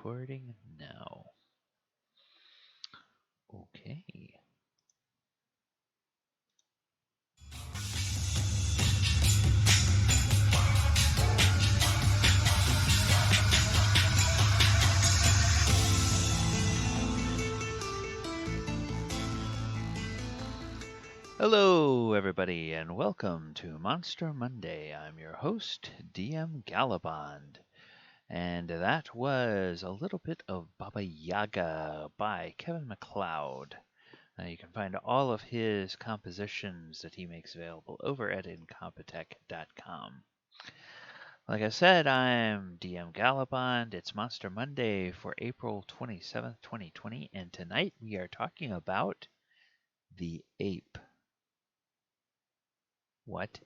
recording now. Okay. Hello, everybody, and welcome to Monster Monday. I'm your host, DM Gallibond, and that was a little bit of Baba Yaga by Kevin MacLeod. You can find all of his compositions that he makes available over at incompetech.com. Like I said, I'm DM Gallibond. It's Monster Monday for April 27th, 2020, and tonight we are talking about the ape. What?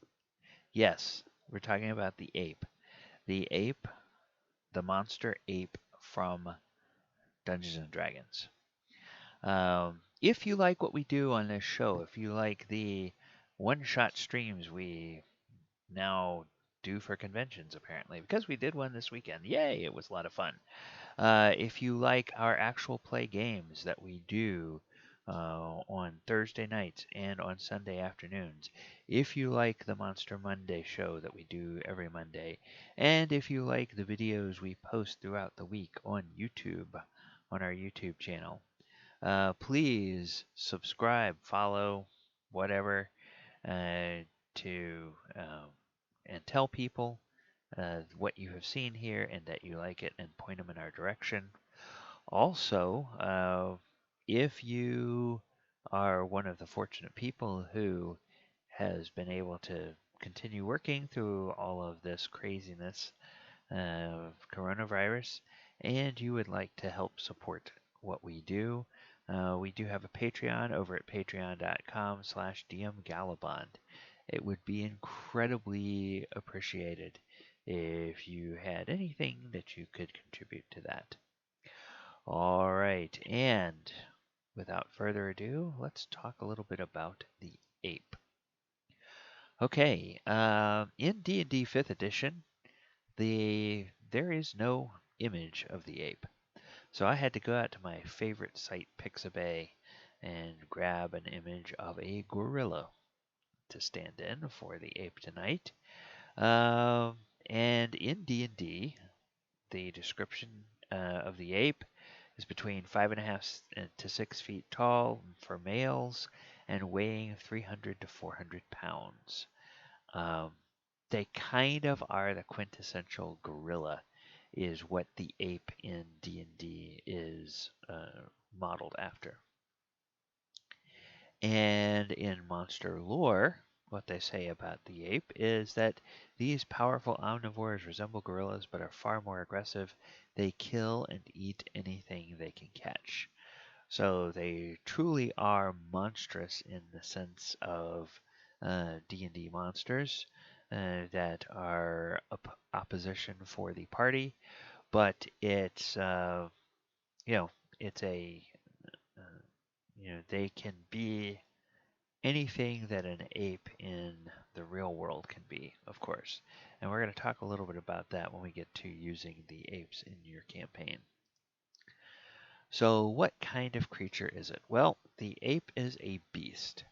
Yes, we're talking about the ape. The ape, the monster ape from Dungeons and Dragons. If you like what we do on this show, if you like the one-shot streams we now do for conventions, apparently, because we did one this weekend. Yay, it was a lot of fun. If you like our actual play games that we do on Thursday nights and on Sunday afternoons, if you like the Monster Monday show that we do every Monday, and if you like the videos we post throughout the week on YouTube, on our YouTube channel, please subscribe, follow, whatever, to and tell people what you have seen here and that you like it and point them in our direction. Also, if you are one of the fortunate people who has been able to continue working through all of this craziness of coronavirus and you would like to help support what we do have a Patreon over at patreon.com/dmgallibond. It would be incredibly appreciated if you had anything that you could contribute to that. All right, and without further ado, let's talk a little bit about the ape. Okay, in D&D 5th edition, there is no image of the ape. So I had to go out to my favorite site, Pixabay, and grab an image of a gorilla to stand in for the ape tonight. And in D&D, the description of the ape is between 5.5 to 6 feet tall for males and weighing 300 to 400 pounds. They kind of are the quintessential gorilla, is what the ape in D&D is modeled after. And in monster lore, what they say about the ape is that these powerful omnivores resemble gorillas but are far more aggressive. They kill and eat anything they can catch. So they truly are monstrous in the sense of D&D monsters that are opposition for the party, but it's it's a they can be anything that an ape in the real world can be, of course. And we're going to talk a little bit about that when we get to using the apes in your campaign. So what kind of creature is it? Well, the ape is a beast.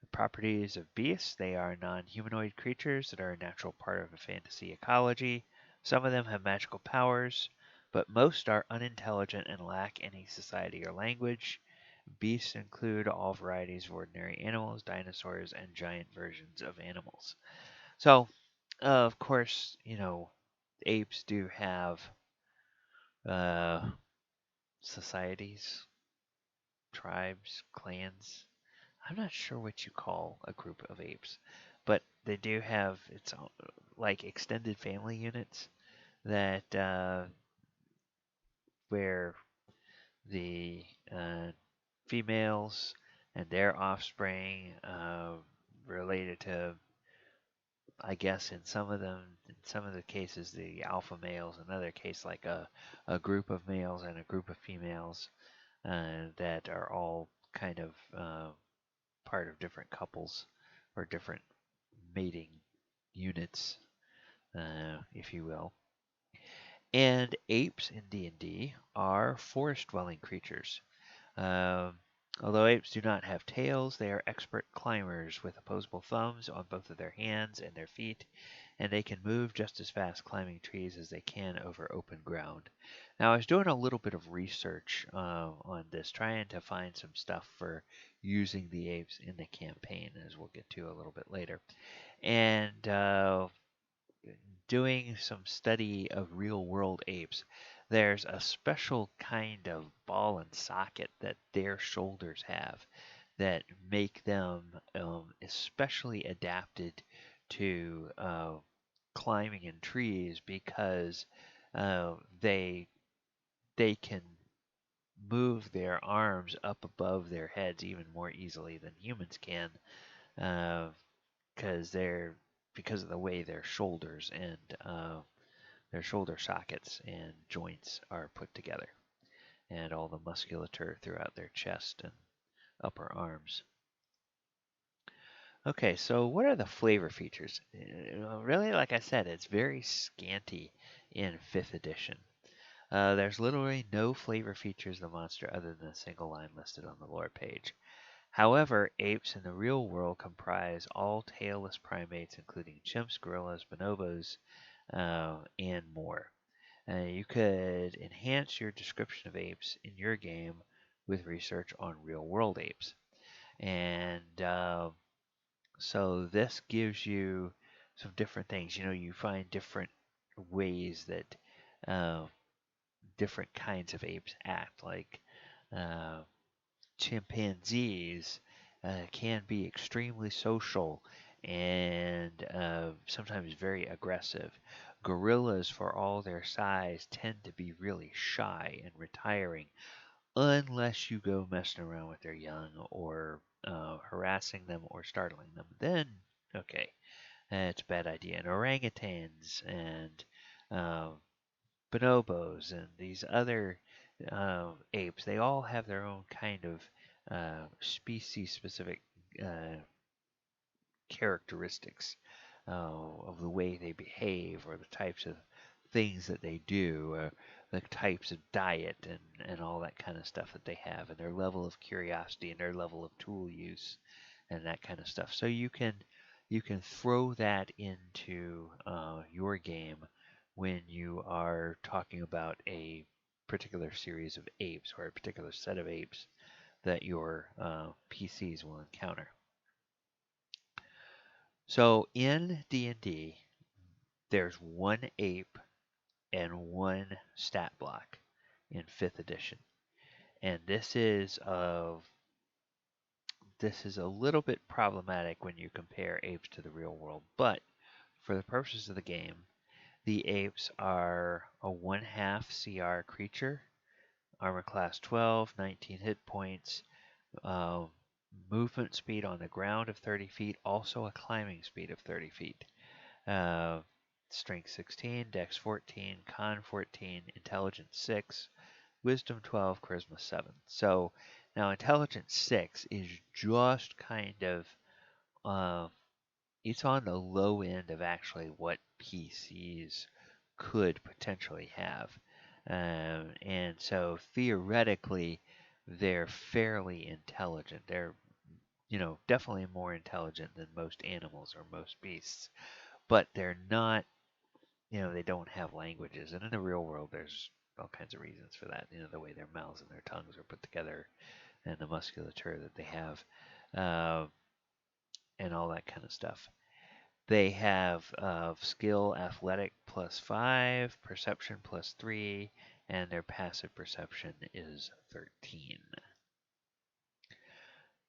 The properties of beasts, they are non-humanoid creatures that are a natural part of a fantasy ecology. Some of them have magical powers, but most are unintelligent and lack any society or language. Beasts include all varieties of ordinary animals, dinosaurs, and giant versions of animals. So, of course, apes do have uh, societies, tribes, clans. I'm not sure what you call a group of apes, but they do have its own, like extended family units that where the females and their offspring related to, I guess in some of the cases, the alpha males. In another case, like a group of males and a group of females that are all kind of part of different couples or different mating units, if you will. And apes in D&D are forest-dwelling creatures. Um, Although apes do not have tails, they are expert climbers with opposable thumbs on both of their hands and their feet, and they can move just as fast climbing trees as they can over open ground. Now, I was doing a little bit of research on this, trying to find some stuff for using the apes in the campaign, as we'll get to a little bit later. And doing some study of real world apes, there's a special kind of ball and socket that their shoulders have that make them especially adapted to climbing in trees because uh, they they can move their arms up above their heads even more easily than humans can because they're because of the way their shoulders and their shoulder sockets and joints are put together, and all the musculature throughout their chest and upper arms. Okay, so what are the flavor features? Really, like I said, it's very scanty in 5th edition. There's literally no flavor features of the monster other than a single line listed on the lore page. However, apes in the real world comprise all tailless primates, including chimps, gorillas, bonobos, and more. You could enhance your description of apes in your game with research on real world apes. And so this gives you some different things. You know, you find different ways that uh, different kinds of apes act. Like uh, chimpanzees can be extremely social and sometimes very aggressive. Gorillas, for all their size, tend to be really shy and retiring unless you go messing around with their young or harassing them or startling them. Then, okay, it's a bad idea. And orangutans and uh, bonobos and these other apes, they all have their own kind of species specific uh, characteristics of the way they behave or the types of things that they do, the types of diet and all that kind of stuff that they have, and their level of curiosity and their level of tool use and that kind of stuff. So you can throw that into your game when you are talking about a particular series of apes or a particular set of apes that your PCs will encounter. So in D&D, there's one ape and one stat block in 5th edition. And this is a little bit problematic when you compare apes to the real world, but for the purposes of the game, the apes are a 1/2 CR creature, armor class 12, 19 hit points, uh, movement speed on the ground of 30 feet, also a climbing speed of 30 feet. Uh, Strength 16, Dex 14, Con 14, Intelligence 6, Wisdom 12, Charisma 7. So now Intelligence 6 is just kind of uh, it's on the low end of actually what PCs could potentially have. And so theoretically, they're fairly intelligent. They're, definitely more intelligent than most animals or most beasts, but they're not, they don't have languages. And in the real world, there's all kinds of reasons for that. The way their mouths and their tongues are put together and the musculature that they have, uh, and all that kind of stuff. They have skill athletic +5, perception +3, and their passive perception is 13.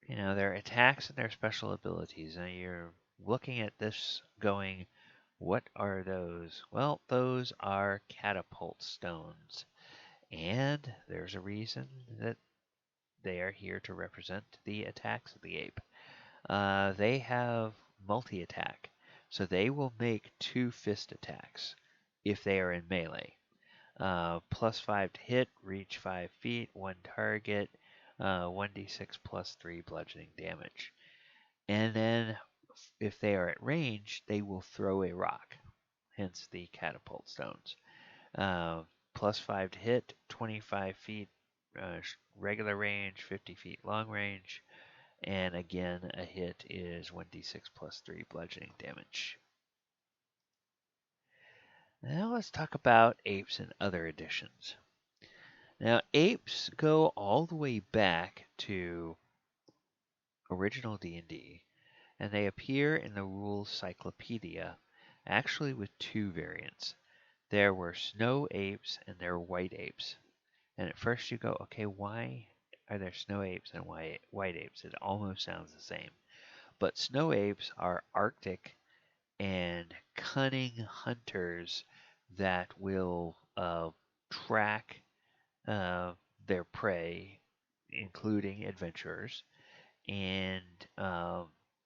Their attacks and their special abilities. Now you're looking at this going, what are those? Well, those are catapult stones. And there's a reason that they are here to represent the attacks of the ape. They have multi-attack, so they will make 2 fist attacks if they are in melee. +5 to hit, reach 5 feet, 1 target, 1d6 +3 bludgeoning damage. And then if they are at range, they will throw a rock, hence the catapult stones. Uh, +5 to hit, 25 feet regular range, 50 feet long range, and again, a hit is 1d6 plus 3 bludgeoning damage. Now let's talk about apes and other editions. Now, apes go all the way back to original D&D, and they appear in the rules cyclopedia, actually with two variants. There were snow apes and there were white apes. And at first you go, okay, why are there snow apes and white apes? It almost sounds the same. But snow apes are Arctic and cunning hunters that will track uh, their prey, including adventurers, and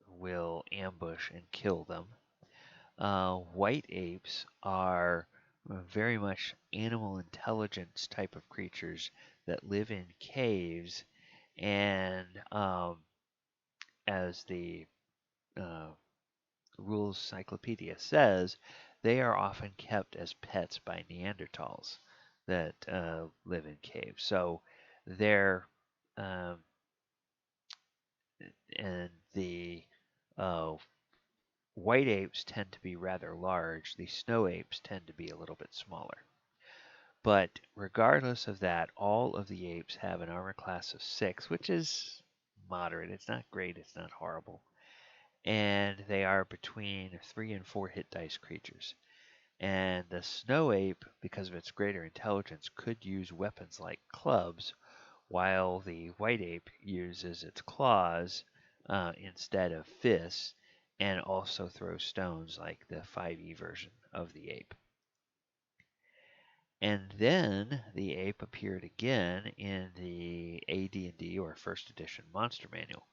will ambush and kill them. White apes are very much animal intelligence type of creatures that live in caves, and as the uh, Rules Cyclopedia says, they are often kept as pets by Neanderthals that live in caves. So they're um, and the uh, white apes tend to be rather large. The snow apes tend to be a little bit smaller. But regardless of that, all of the apes have an armor class of 6, which is moderate. It's not great, it's not horrible. And they are between 3 and 4 hit dice creatures. And the snow ape, because of its greater intelligence, could use weapons like clubs, while the white ape uses its claws instead of fists, and also throws stones like the 5e version of the ape. And then the ape appeared again in the AD&D or First Edition Monster Manual.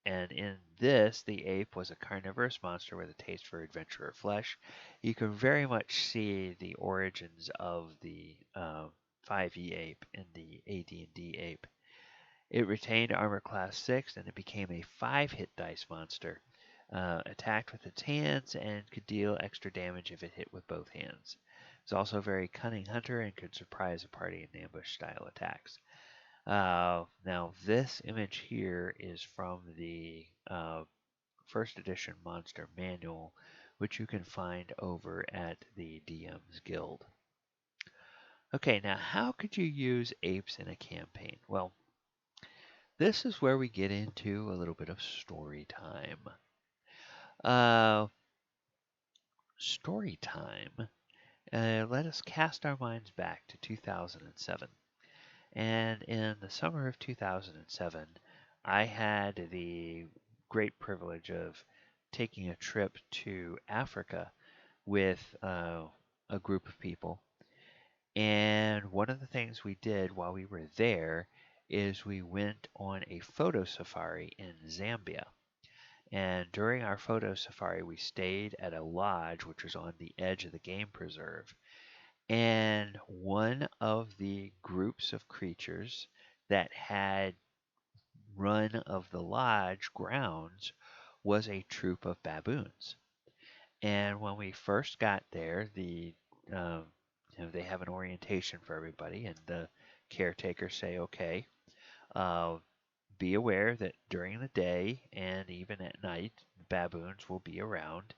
And in this, the ape was a carnivorous monster with a taste for adventure or flesh. You can very much see the origins of the 5e ape in the AD&D ape. It retained armor class 6, and it became a 5-hit dice monster. Attacked with its hands and could deal extra damage if it hit with both hands. It's also a very cunning hunter and could surprise a party in ambush style attacks. Now, this image here is from the First Edition Monster Manual, which you can find over at the DM's Guild. Okay, now how could you use apes in a campaign? Well, this is where we get into a little bit of story time. Story time. Let us cast our minds back to 2007. And in the summer of 2007, I had the great privilege of taking a trip to Africa with a group of people. And one of the things we did while we were there is we went on a photo safari in Zambia. And during our photo safari, we stayed at a lodge which was on the edge of the game preserve. And one of the groups of creatures that had run of the lodge grounds was a troop of baboons. And when we first got there, they have an orientation for everybody, and the caretakers say, okay, uh, be aware that during the day and even at night, baboons will be around,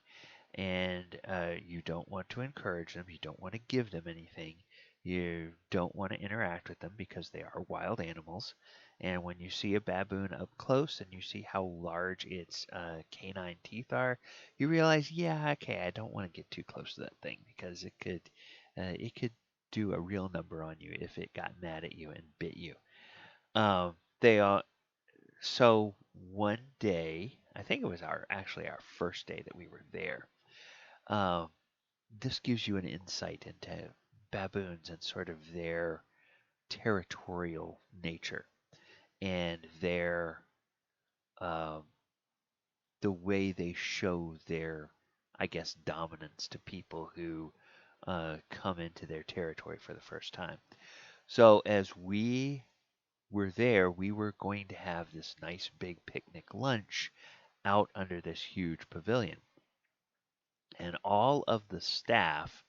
and you don't want to encourage them. You don't want to give them anything. You don't want to interact with them because they are wild animals. And when you see a baboon up close and you see how large its canine teeth are, you realize, yeah, okay, I don't want to get too close to that thing because it could do a real number on you if it got mad at you and bit you. They are so one day, I think it was actually our first day that we were there. Um, this gives you an insight into baboons and sort of their territorial nature and their um, the way they show their, I guess, dominance to people who come into their territory for the first time. So as we were there, we were going to have this nice big picnic lunch out under this huge pavilion. and all of the staff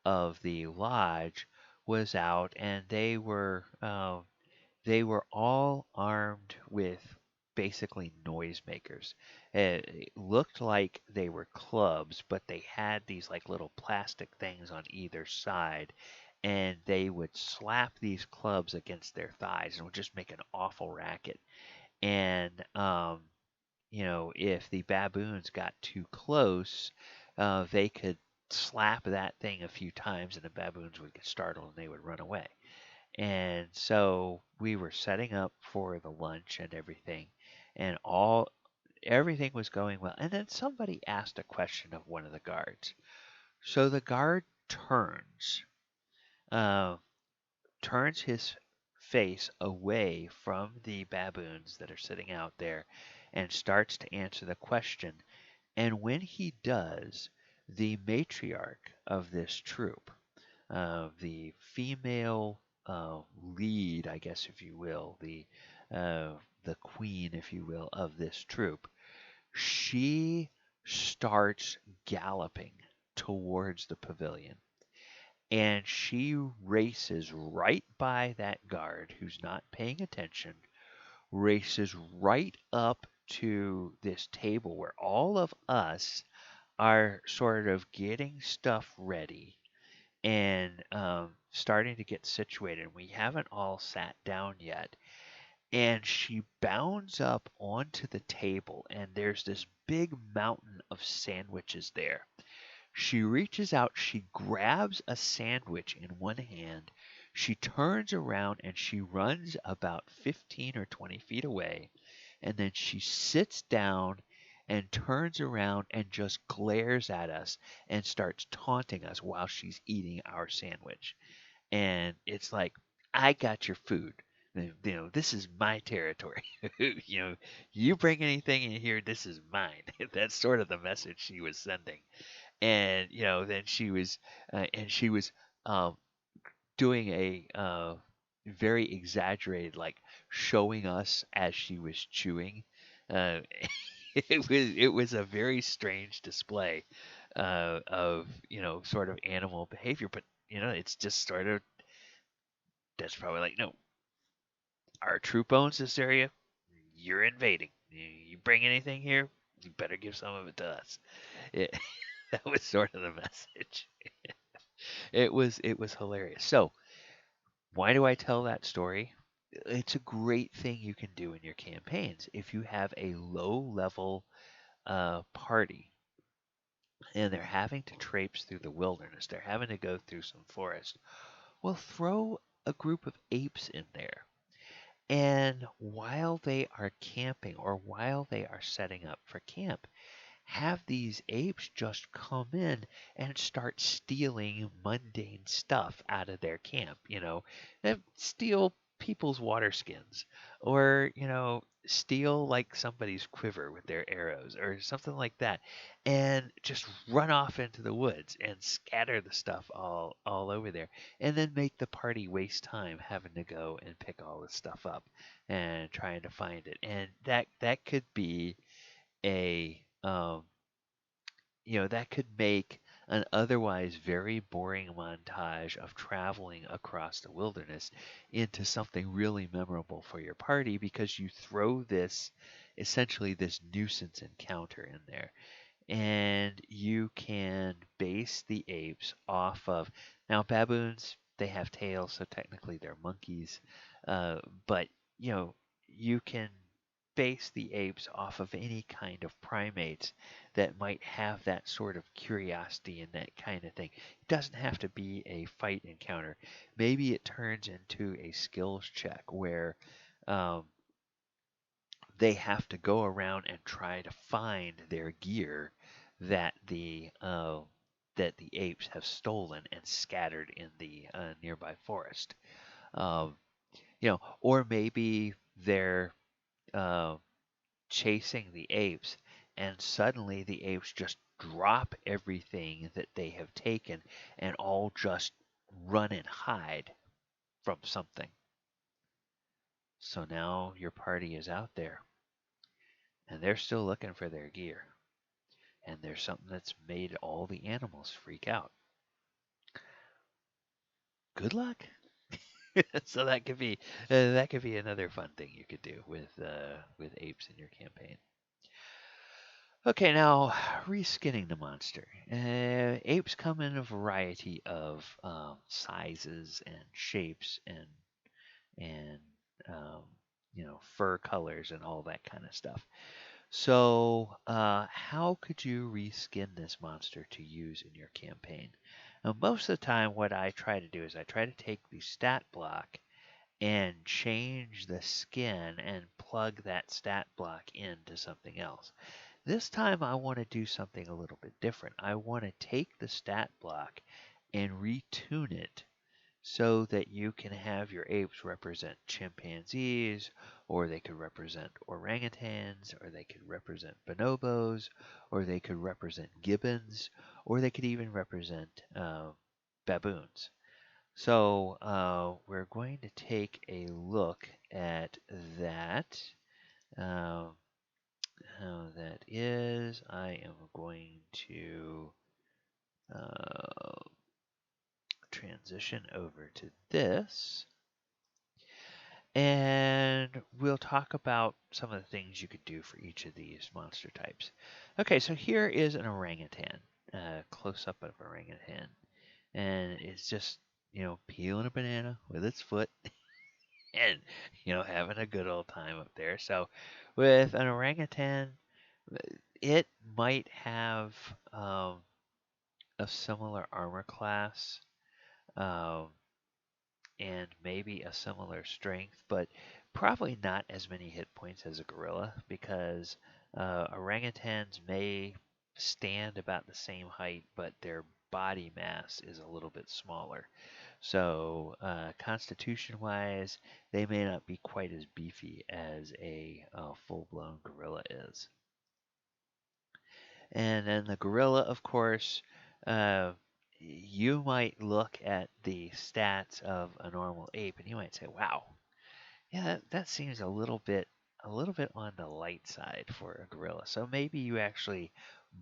of the lodge was out, and they were all armed with basically noisemakers. It looked like they were clubs, but they had these like little plastic things on either side, and they would slap these clubs against their thighs and would just make an awful racket. And if the baboons got too close, they could slap that thing a few times, and the baboons would get startled and they would run away. And so we were setting up for the lunch and everything, and all everything was going well. And then somebody asked a question of one of the guards. So the guard uh, turns his face away from the baboons that are sitting out there, and starts to answer the question. And when he does, the matriarch of this troop, the female lead, I guess, if you will, uh, the queen, if you will, of this troop, she starts galloping towards the pavilion, and she races right by that guard who's not paying attention, races right up to this table where all of us are sort of getting stuff ready and starting to get situated. We haven't all sat down yet. And she bounds up onto the table, and there's this big mountain of sandwiches there. She reaches out, she grabs a sandwich in one hand, she turns around and she runs about 15 or 20 feet away, and then she sits down and turns around and just glares at us and starts taunting us while she's eating our sandwich. And it's like, I got your food. This is my territory. you know, you bring anything in here, this is mine. That's sort of the message she was sending. And then she was um, doing a very exaggerated, like showing us as she was chewing. Uh, it was a very strange display of sort of animal behavior, but it's just sort of that's probably like, no, our troop owns this area. You're invading. You bring anything here, you better give some of it to us. It, that was sort of the message. It was hilarious. So why do I tell that story? It's a great thing you can do in your campaigns if you have a low level party and they're having to traipse through the wilderness. They're having to go through some forest. Well, throw a group of apes in there. And while they are camping or while they are setting up for camp, have these apes just come in and start stealing mundane stuff out of their camp, steal people's water skins, or steal like somebody's quiver with their arrows or something like that, and just run off into the woods and scatter the stuff all over there, and then make the party waste time having to go and pick all this stuff up and trying to find it. And that could be a that could make an otherwise very boring montage of traveling across the wilderness into something really memorable for your party, because you throw this essentially this nuisance encounter in there. And you can base the apes off of, now baboons, they have tails, so technically they're monkeys, but you know you can base the apes off of any kind of primates that might have that sort of curiosity and that kind of thing. It doesn't have to be a fight encounter. Maybe it turns into a skills check where um, they have to go around and try to find their gear that the apes have stolen and scattered in the nearby forest. Um, or maybe they're uh, chasing the apes, and suddenly the apes just drop everything that they have taken and all just run and hide from something. So now your party is out there, and they're still looking for their gear. and there's something that's made all the animals freak out. Good luck. So that could be another fun thing you could do with apes in your campaign. Okay, now reskinning the monster. Apes come in a variety of sizes and shapes and um, fur colors and all that kind of stuff. So, how could you reskin this monster to use in your campaign? Now, most of the time, what I try to do is I try to take the stat block and change the skin and plug that stat block into something else. This time I want to do something a little bit different. I want to take the stat block and retune it so that you can have your apes represent chimpanzees, or they could represent orangutans, or they could represent bonobos, or they could represent gibbons, or they could even represent baboons. So we're going to take a look at that. Um, how that is. I am going to uh, transition over to this. And we'll talk about some of the things you could do for each of these monster types. Okay, so here is an orangutan, close up of orangutan. And it's just, peeling a banana with its foot and, having a good old time up there. So with an orangutan, it might have a similar armor class um, and maybe a similar strength, but probably not as many hit points as a gorilla because orangutans may stand about the same height, but their body mass is a little bit smaller. So, constitution wise, they may not be quite as beefy as a full blown gorilla is. And then the gorilla, of course, uh, you might look at the stats of a normal ape and you might say, wow, yeah, that seems a little bit on the light side for a gorilla. So maybe you actually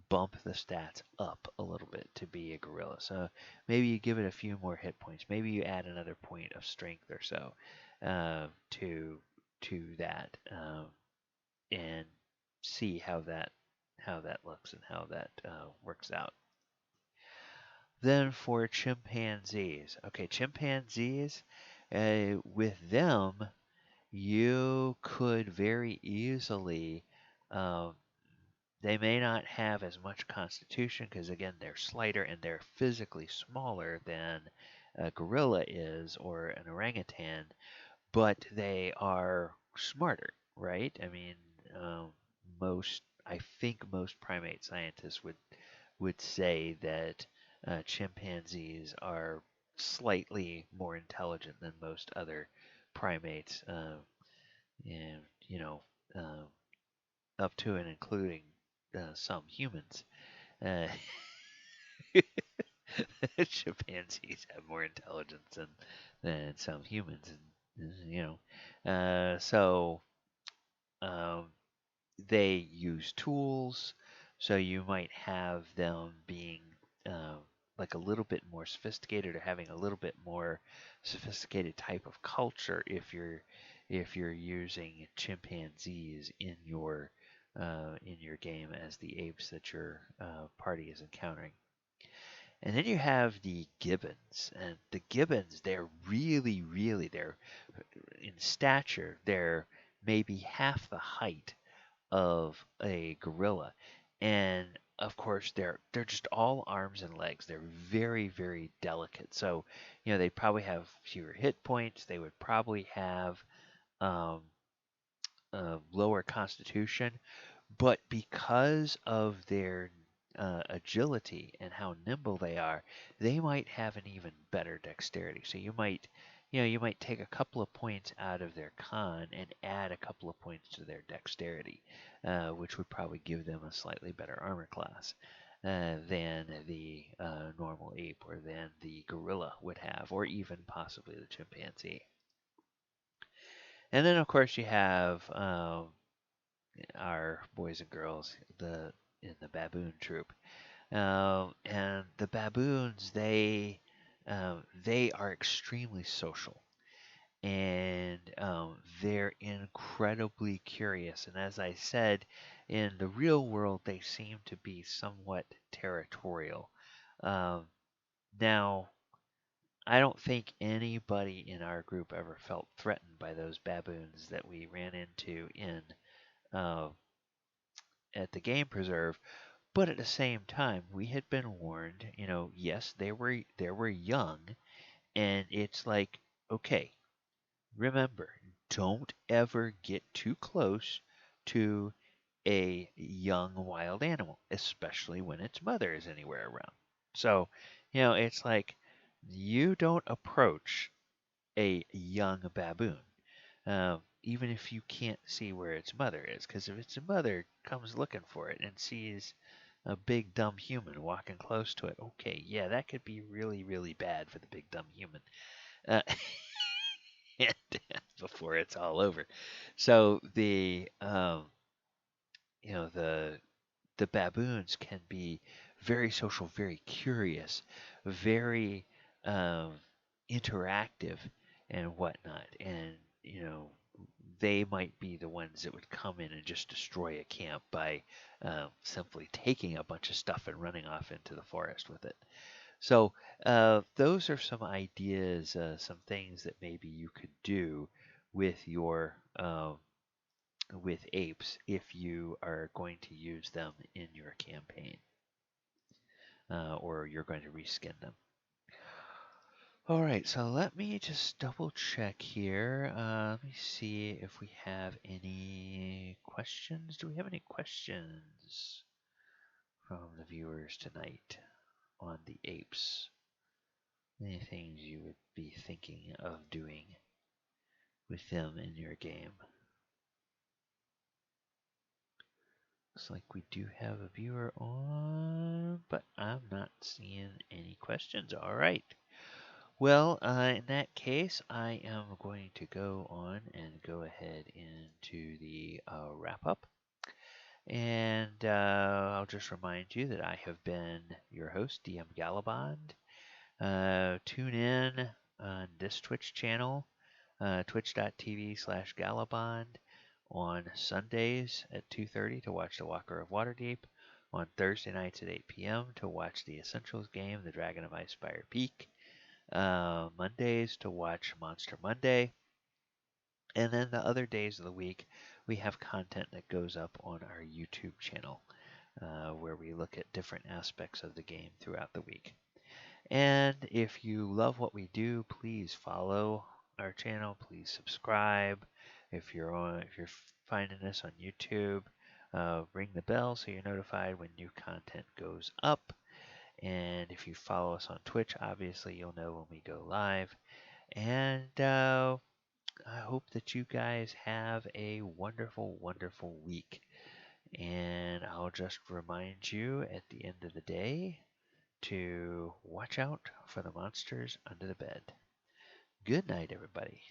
bump the stats up a little bit to be a gorilla. So maybe you give it a few more hit points. Maybe you add another point of strength or so to that, and see how that looks and how that works out. Then for chimpanzees, okay, chimpanzees, with them you could very easily. Um, they may not have as much constitution because again they're slighter and they're physically smaller than a gorilla is or an orangutan, but they are smarter, right? I mean, um, I think most primate scientists would say that chimpanzees are slightly more intelligent than most other primates, and uh, up to and including some humans. Uh, chimpanzees have more intelligence than some humans, and so um, they use tools, so you might have them being uh, like a little bit more sophisticated or having a little bit more sophisticated type of culture if you're using chimpanzees in your game as the apes that your party is encountering. And then you have the gibbons, and the gibbons they're they're in stature they're maybe half the height of a gorilla, and of course they're just all arms and legs. They're very delicate. So they probably have fewer hit points. They would probably have um, lower constitution, but because of their agility and how nimble they might have an even better dexterity. So you might take a couple of points out of their con and add a couple of points to their dexterity, which would probably give them a slightly better armor class than the normal ape or than the gorilla would have, or even possibly the chimpanzee. And then, of course, you have our boys and girls, in the baboon troop. And the baboons, they are extremely social, and they're incredibly curious. And as I said, in the real world, they seem to be somewhat territorial. Um, Now, I don't think anybody in our group ever felt threatened by those baboons that we ran into in uh, at the game preserve. But at the same time, we had been warned. Yes, they were young, and it's like, okay, remember, don't ever get too close to a young wild animal, especially when its mother is anywhere around. So, it's like you don't approach a young baboon, even if you can't see where its mother is, because if its mother comes looking for it and sees a big dumb human walking close to it, okay, yeah, that could be really, really bad for the big dumb human. Uh, and before it's all over. So the baboons can be very social, very curious, very um, interactive, and whatnot. And they might be the ones that would come in and just destroy a camp by simply taking a bunch of stuff and running off into the forest with it. So those are some ideas, some things that maybe you could do with your with apes if you are going to use them in your campaign, or you're going to reskin them. All right, so let me just double check here. Let me see if we have any questions. Do we have any questions from the viewers tonight on the apes? Any things you would be thinking of doing with them in your game? Looks like we do have a viewer on, but I'm not seeing any questions. All right. Well, in that case, I am going to go on and go ahead into the wrap up. And I'll just remind you that I have been your host, DM Gallibond. Tune in on this Twitch channel, twitch.tv/Gallibond, on Sundays at 2:30 to watch The Walker of Waterdeep, on Thursday nights at 8 p.m. to watch the Essentials game, The Dragon of Icespire Peak, Mondays to watch Monster Monday, and then the other days of the week we have content that goes up on our YouTube channel, where we look at different aspects of the game throughout the week. And if you love what we do, please follow our channel. Please subscribe. If you're finding this on YouTube, ring the bell so you're notified when new content goes up. And if you follow us on Twitch, obviously you'll know when we go live. And I hope that you guys have a wonderful, wonderful week. And I'll just remind you at the end of the day to watch out for the monsters under the bed. Good night, everybody.